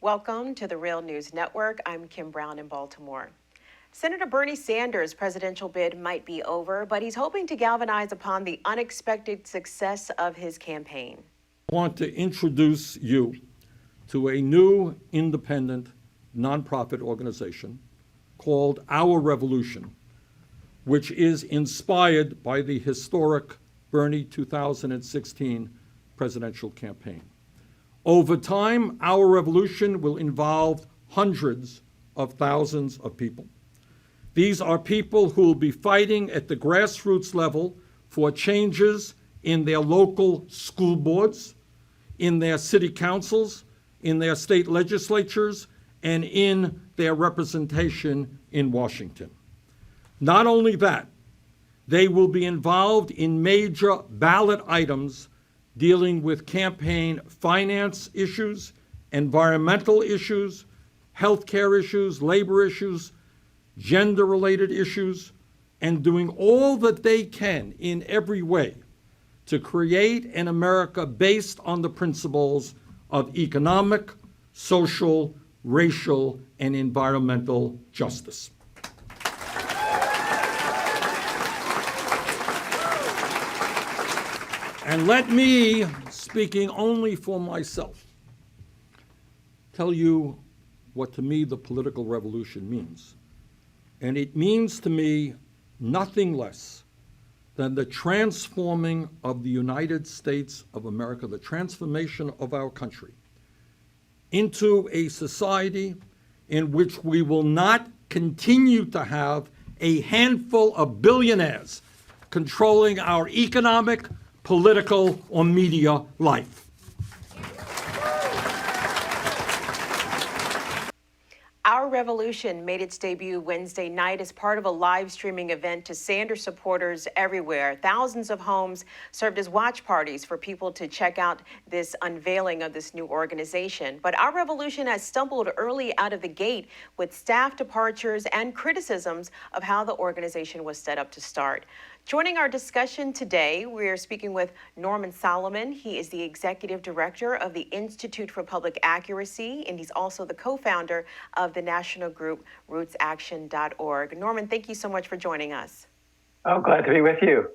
Welcome to the Real News Network. I'm Kim Brown in Baltimore. Senator Bernie Sanders' presidential bid might be over, but he's hoping to galvanize upon the unexpected success of his campaign. I want to introduce you to a new independent nonprofit organization called Our Revolution, which is inspired by the historic Bernie 2016 presidential campaign. Over time, Our Revolution will involve hundreds of thousands of people. These are people who will be fighting at the grassroots level for changes in their local school boards, in their city councils, in their state legislatures, and in their representation in Washington. Not only that, they will be involved in major ballot items dealing with campaign finance issues, environmental issues, healthcare issues, labor issues, gender-related issues, and doing all that they can in every way to create an America based on the principles of economic, social, racial, and environmental justice. And let me, speaking only for myself, tell you what to me the political revolution means. And it means to me nothing less than the transforming of the United States of America, the transformation of our country into a society in which we will not continue to have a handful of billionaires controlling our economic, political, or media life. Our Revolution made its debut Wednesday night as part of a live streaming event to Sanders supporters everywhere. Thousands of homes served as watch parties for people to check out this unveiling of this new organization. But Our Revolution has stumbled early out of the gate with staff departures and criticisms of how the organization was set up to start. Joining our discussion today, we're speaking with Norman Solomon. He is the executive director of the Institute for Public Accuracy, and he's also the co-founder of the national group rootsaction.org. Norman, thank you so much for joining us. I'm glad to be with you.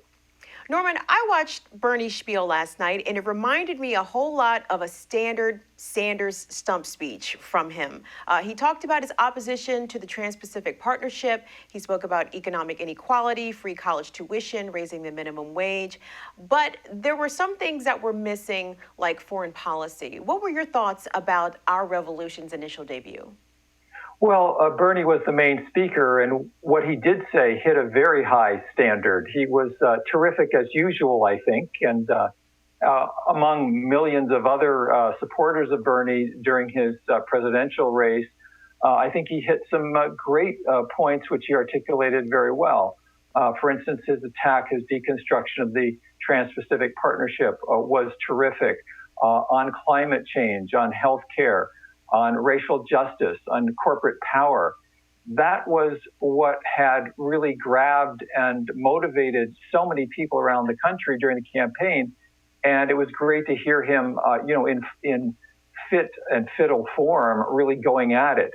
Norman, I watched Bernie's spiel last night, and it reminded me a whole lot of a standard Sanders stump speech from him. He talked about his opposition to the Trans-Pacific Partnership. He spoke about economic inequality, free college tuition, raising the minimum wage. But there were some things that were missing, like foreign policy. What were your thoughts about Our Revolution's initial debut? Well, Bernie was the main speaker, and what he did say hit a very high standard. He was terrific as usual, I think, and among millions of other supporters of Bernie during his presidential race, I think he hit some great points which he articulated very well. For instance, his attack, his deconstruction of the Trans-Pacific Partnership was terrific on climate change, on health care, on racial justice, on corporate power. That was what had really grabbed and motivated so many people around the country during the campaign. And it was great to hear him, in fit and fiddle form, really going at it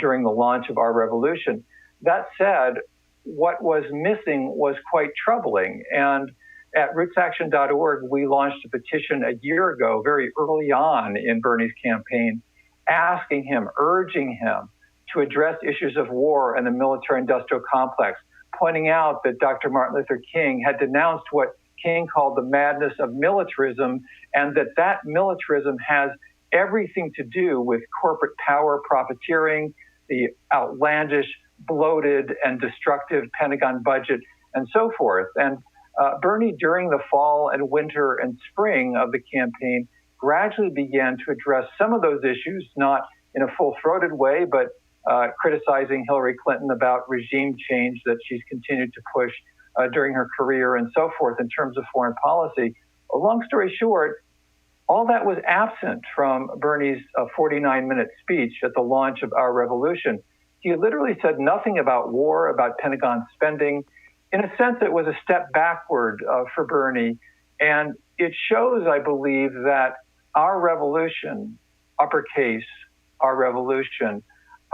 during the launch of Our Revolution. That said, what was missing was quite troubling. And at rootsaction.org, we launched a petition a year ago, very early on in Bernie's campaign, asking him, urging him to address issues of war and the military-industrial complex, pointing out that Dr. Martin Luther King had denounced what King called the madness of militarism, and that militarism has everything to do with corporate power, profiteering, the outlandish, bloated, and destructive Pentagon budget, and so forth. And Bernie, during the fall and winter and spring of the campaign, gradually began to address some of those issues, not in a full-throated way, but criticizing Hillary Clinton about regime change that she's continued to push during her career and so forth in terms of foreign policy. Long story short, all that was absent from Bernie's 49-minute speech at the launch of Our Revolution. He literally said nothing about war, about Pentagon spending. In a sense, it was a step backward for Bernie. And it shows, I believe, that Our Revolution, uppercase, our revolution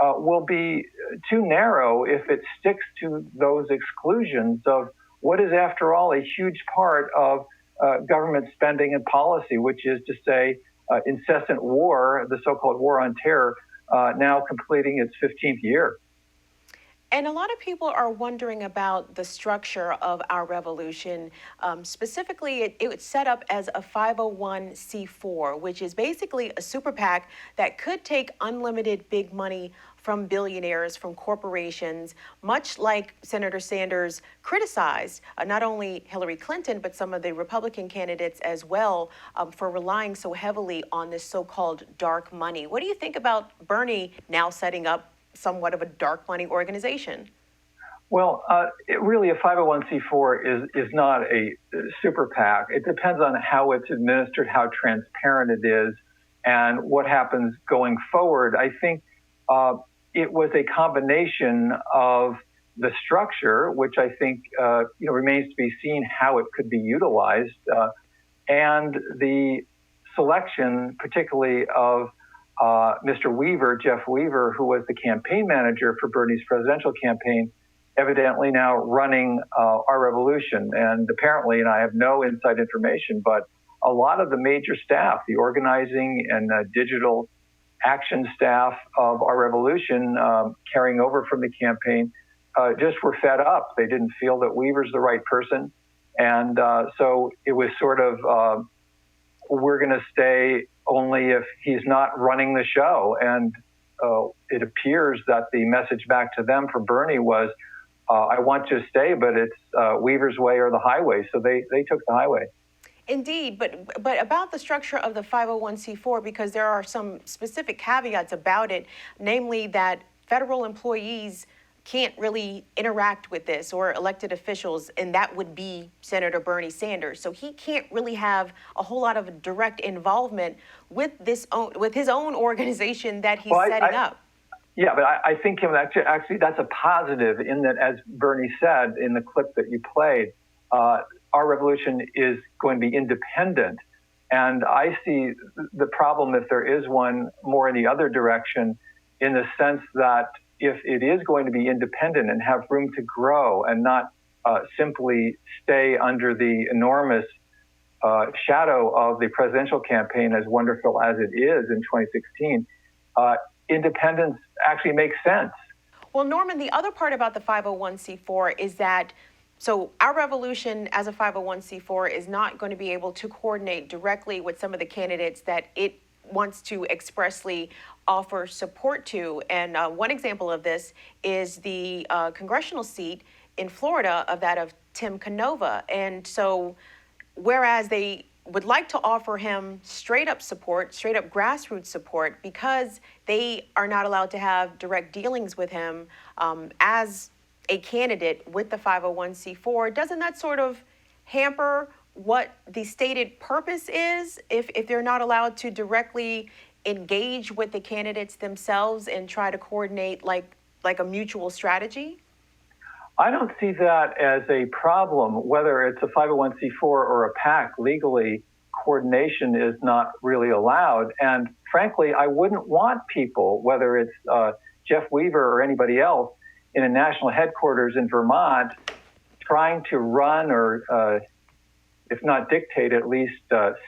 will be too narrow if it sticks to those exclusions of what is, after all, a huge part of government spending and policy, which is to say incessant war, the so-called war on terror, now completing its 15th year. And a lot of people are wondering about the structure of our revolution. Specifically, it's set up as a 501c4, which is basically a super PAC that could take unlimited big money from billionaires, from corporations, much like Senator Sanders criticized not only Hillary Clinton, but some of the Republican candidates as well for relying so heavily on this so-called dark money. What do you think about Bernie now setting up somewhat of a dark money organization? Well, really, a 501c4 is not a super PAC. It depends on how it's administered, how transparent it is, and what happens going forward. I think it was a combination of the structure, which I think remains to be seen how it could be utilized, and the selection, particularly of Mr. Weaver, Jeff Weaver, who was the campaign manager for Bernie's presidential campaign, evidently now running our revolution. And apparently, and I have no inside information, but a lot of the major staff, the organizing and digital action staff of our revolution, carrying over from the campaign, just were fed up. They didn't feel that Weaver's the right person. And so it was sort of, we're going to stay only if he's not running the show. And it appears that the message back to them from Bernie was, I want you to stay, but it's Weaver's way or the highway. So they took the highway. Indeed, but about the structure of the 501c4, because there are some specific caveats about it, namely that federal employees can't really interact with this, or elected officials, and that would be Senator Bernie Sanders. So he can't really have a whole lot of direct involvement with his own organization that he's setting up. Yeah, but I think actually that's a positive in that, as Bernie said in the clip that you played, our revolution is going to be independent. And I see the problem, if there is one, more in the other direction, in the sense that if it is going to be independent and have room to grow and not simply stay under the enormous shadow of the presidential campaign, as wonderful as it is in 2016, independence actually makes sense. Well, Norman, the other part about the 501c4 is that so our revolution as a 501c4 is not going to be able to coordinate directly with some of the candidates that it wants to expressly offer support to. And one example of this is the congressional seat in Florida of that of Tim Canova. And so whereas they would like to offer him straight up support, straight up grassroots support, because they are not allowed to have direct dealings with him as a candidate with the 501c4, doesn't that sort of hamper what the stated purpose is if they're not allowed to directly engage with the candidates themselves and try to coordinate like a mutual strategy? I don't see that as a problem. Whether it's a 501c4 or a PAC, legally, coordination is not really allowed. And frankly, I wouldn't want people, whether it's Jeff Weaver or anybody else, in a national headquarters in Vermont, trying to run or, if not dictate, at least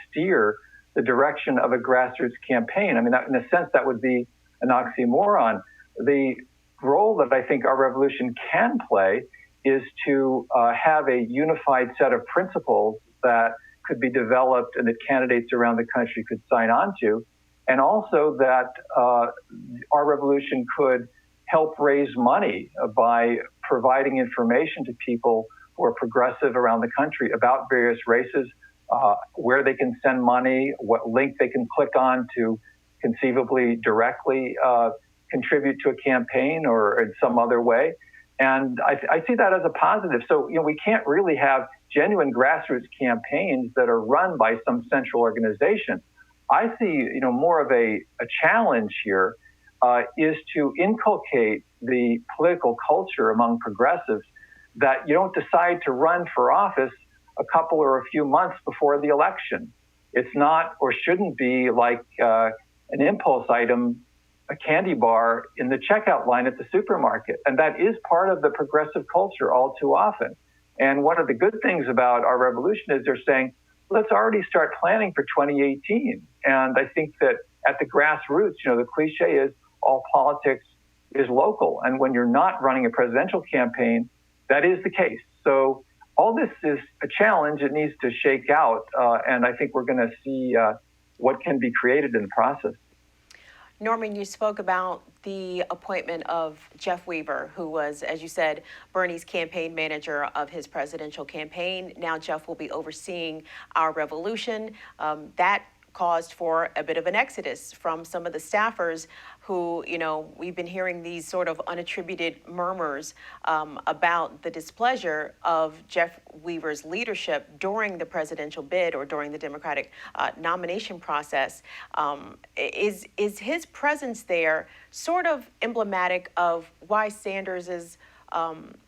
steer the direction of a grassroots campaign. I mean, in a sense, that would be an oxymoron. The role that I think our revolution can play is to have a unified set of principles that could be developed and that candidates around the country could sign on to, and also that our revolution could help raise money by providing information to people who are progressive around the country about various races, where they can send money, what link they can click on to conceivably directly contribute to a campaign or in some other way. And I see that as a positive. So, we can't really have genuine grassroots campaigns that are run by some central organization. I see, more of a challenge here is to inculcate the political culture among progressives that you don't decide to run for office a couple or a few months before the election. It's not or shouldn't be like an impulse item a candy bar in the checkout line at the supermarket. And that is part of the progressive culture all too often. And one of the good things about our revolution is they're saying, let's already start planning for 2018. And I think that at the grassroots, the cliche is all politics is local. And when you're not running a presidential campaign, that is the case. So all this is a challenge. It needs to shake out. And I think we're going to see what can be created in the process. Norman, you spoke about the appointment of Jeff Weaver, who was, as you said, Bernie's campaign manager of his presidential campaign. Now Jeff will be overseeing our revolution. That caused for a bit of an exodus from some of the staffers who, we've been hearing these sort of unattributed murmurs about the displeasure of Jeff Weaver's leadership during the presidential bid or during the Democratic nomination process. Is his presence there sort of emblematic of why Sanders's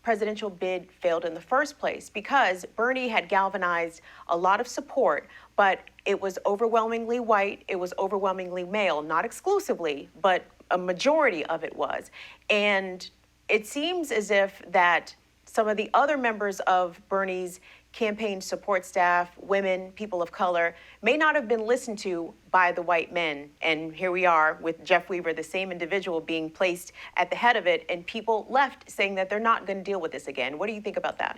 presidential bid failed in the first place? Because Bernie had galvanized a lot of support, but it was overwhelmingly white, it was overwhelmingly male, not exclusively, but a majority of it was. And it seems as if that some of the other members of Bernie's campaign support staff, women, people of color, may not have been listened to by the white men. And here we are with Jeff Weaver, the same individual, being placed at the head of it, and people left saying that they're not going to deal with this again. What do you think about that?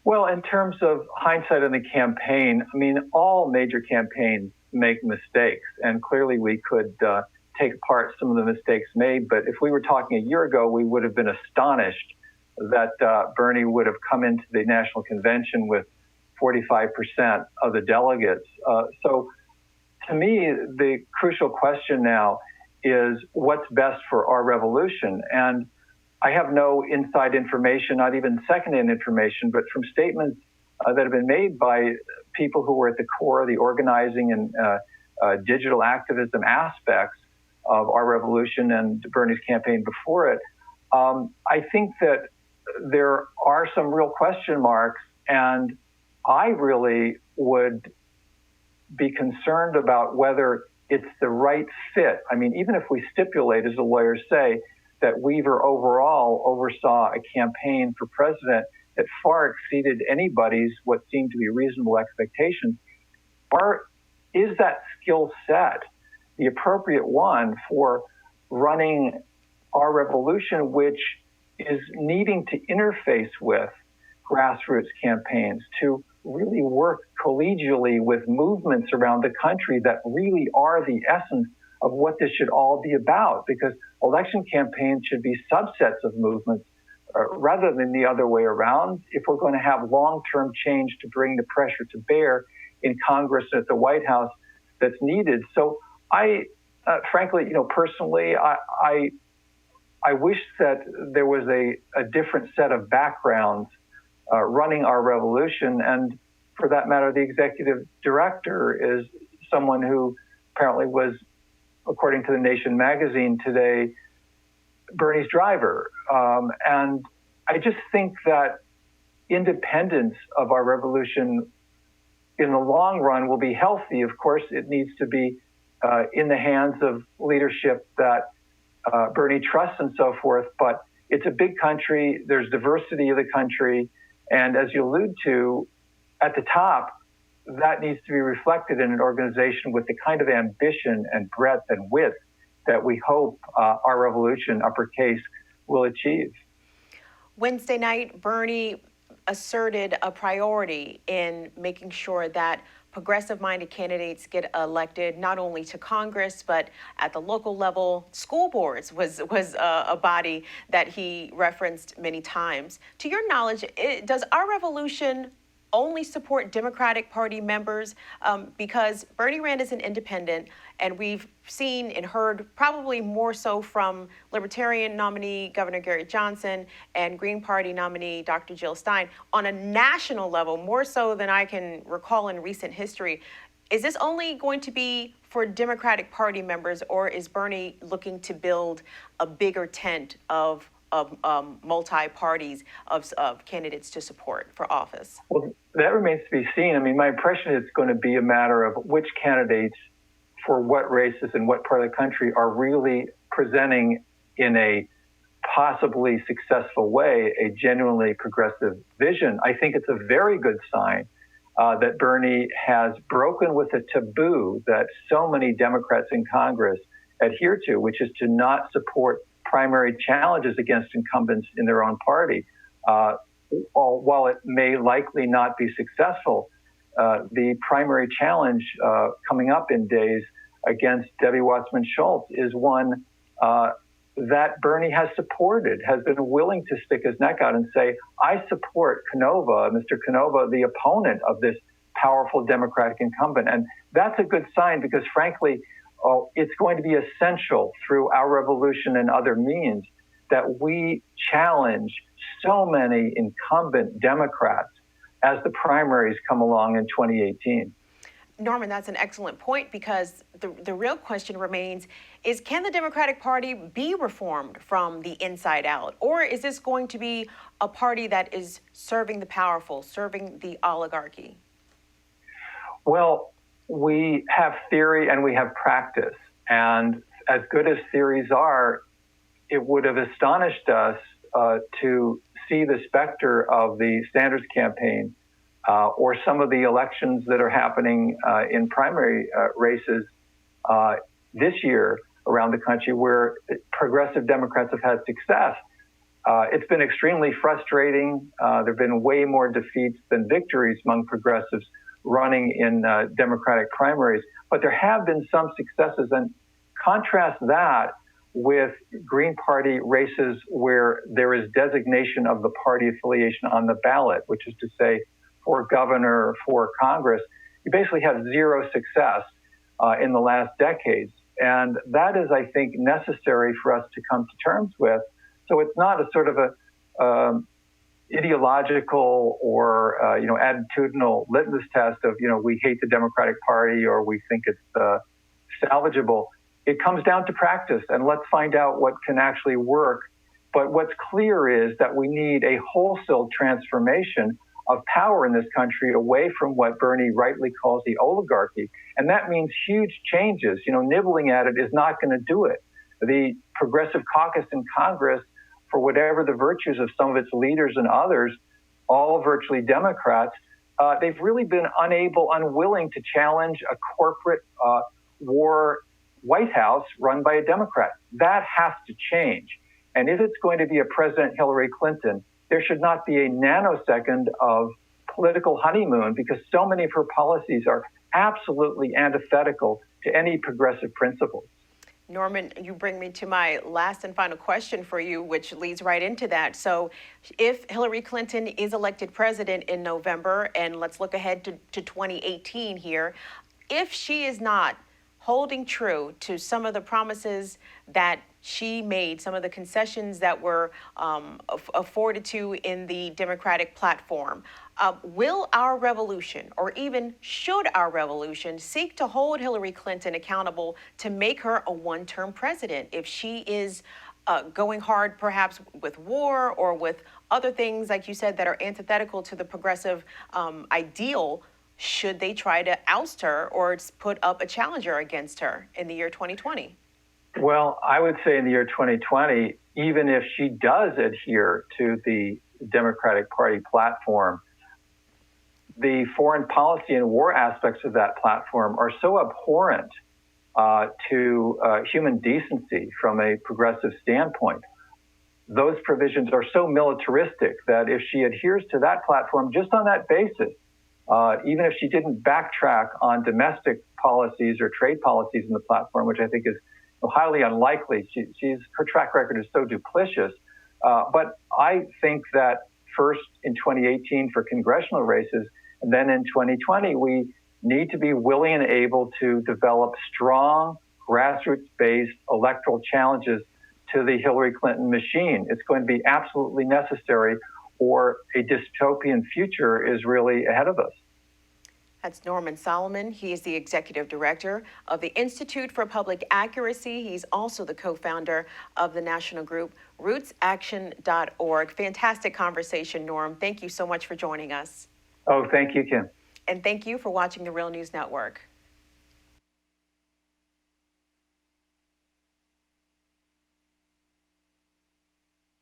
Well, in terms of hindsight on the campaign, all major campaigns make mistakes, and clearly we could take apart some of the mistakes made. But if we were talking a year ago, we would have been astonished that Bernie would have come into the national convention with 45% of the delegates. So to me, the crucial question now is what's best for our revolution? And I have no inside information, not even second-hand information, but from statements that have been made by people who were at the core of the organizing and digital activism aspects of our revolution and Bernie's campaign before it, I think that there are some real question marks, and I really would be concerned about whether it's the right fit. Even if we stipulate, as the lawyers say, that Weaver overall oversaw a campaign for president that far exceeded anybody's what seemed to be reasonable expectations, is that skill set the appropriate one for running our revolution, which is needing to interface with grassroots campaigns, to really work collegially with movements around the country that really are the essence of what this should all be about, because election campaigns should be subsets of movements rather than the other way around if we're going to have long-term change to bring the pressure to bear in Congress and at the White House that's needed. So I, frankly, personally, I wish that there was a different set of backgrounds running our revolution. And for that matter, the executive director is someone who apparently was, according to the Nation magazine today, Bernie's driver. And I just think that independence of our revolution in the long run will be healthy. Of course, it needs to be in the hands of leadership that Bernie trusts and so forth. But it's a big country. There's diversity of the country. And as you allude to, at the top, that needs to be reflected in an organization with the kind of ambition and breadth and width that we hope our revolution, uppercase, will achieve. Wednesday night, Bernie asserted a priority in making sure that progressive-minded candidates get elected not only to Congress, but at the local level. School boards was a body that he referenced many times. To your knowledge, does our revolution only support Democratic Party members? Because Bernie ran as an independent, and we've seen and heard probably more so from Libertarian nominee Governor Gary Johnson and Green Party nominee Dr. Jill Stein on a national level, more so than I can recall in recent history. Is this only going to be for Democratic Party members, or is Bernie looking to build a bigger tent of multi-parties of candidates to support for office? Well, that remains to be seen. My impression is it's going to be a matter of which candidates for what races and what part of the country are really presenting in a possibly successful way a genuinely progressive vision. I think it's a very good sign that Bernie has broken with a taboo that so many Democrats in Congress adhere to, which is to not support primary challenges against incumbents in their own party. While it may likely not be successful, the primary challenge coming up in days against Debbie Wasserman-Schultz is one that Bernie has supported, has been willing to stick his neck out and say, I support Canova, Mr. Canova, the opponent of this powerful Democratic incumbent. And that's a good sign because, frankly, it's going to be essential through our revolution and other means that we challenge so many incumbent Democrats as the primaries come along in 2018. Norman, that's an excellent point because the real question remains is, can the Democratic Party be reformed from the inside out? Or is this going to be a party that is serving the powerful, serving the oligarchy? Well, we have theory and we have practice. And as good as theories are, it would have astonished us to see the specter of the Sanders campaign or some of the elections that are happening in primary races this year around the country where progressive Democrats have had success. It's been extremely frustrating. There have been way more defeats than victories among progressives running in Democratic primaries, but there have been some successes. And contrast that with Green Party races where there is designation of the party affiliation on the ballot, which is to say, for governor, for Congress, you basically have zero success in the last decades. And that is, I think, necessary for us to come to terms with. So it's not a sort of a ideological or attitudinal litmus test of we hate the Democratic Party or we think it's salvageable. It comes down to practice, and let's find out what can actually work. But what's clear is that we need a wholesale transformation of power in this country away from what Bernie rightly calls the oligarchy. And that means huge changes. Nibbling at it is not going to do it. The Progressive Caucus in Congress, for whatever the virtues of some of its leaders and others, all virtually Democrats, they've really been unwilling to challenge a corporate war White House run by a Democrat. That has to change. And if it's going to be a President Hillary Clinton, there should not be a nanosecond of political honeymoon because so many of her policies are absolutely antithetical to any progressive principles. Norman, you bring me to my last and final question for you, which leads right into that. So if Hillary Clinton is elected president in November, and let's look ahead to 2018 here, if she is not holding true to some of the promises that she made, some of the concessions that were afforded to in the Democratic platform, will our revolution, or even should our revolution, seek to hold Hillary Clinton accountable to make her a one-term president if she is going hard perhaps with war or with other things, like you said, that are antithetical to the progressive ideal? Should they try to oust her or put up a challenger against her in the year 2020? Well, I would say in the year 2020, even if she does adhere to the Democratic Party platform, the foreign policy and war aspects of that platform are so abhorrent to human decency from a progressive standpoint. Those provisions are so militaristic that if she adheres to that platform just on that basis, even if she didn't backtrack on domestic policies or trade policies in the platform, which I think is highly unlikely. Her track record is so duplicitous. But I think that first in 2018 for congressional races, and then in 2020, we need to be willing and able to develop strong, grassroots-based electoral challenges to the Hillary Clinton machine. It's going to be absolutely necessary, or a dystopian future is really ahead of us. That's Norman Solomon. He is the executive director of the Institute for Public Accuracy. He's also the co-founder of the national group rootsaction.org. Fantastic conversation, Norm. Thank you so much for joining us. Oh, thank you, Kim. And thank you for watching the Real News Network.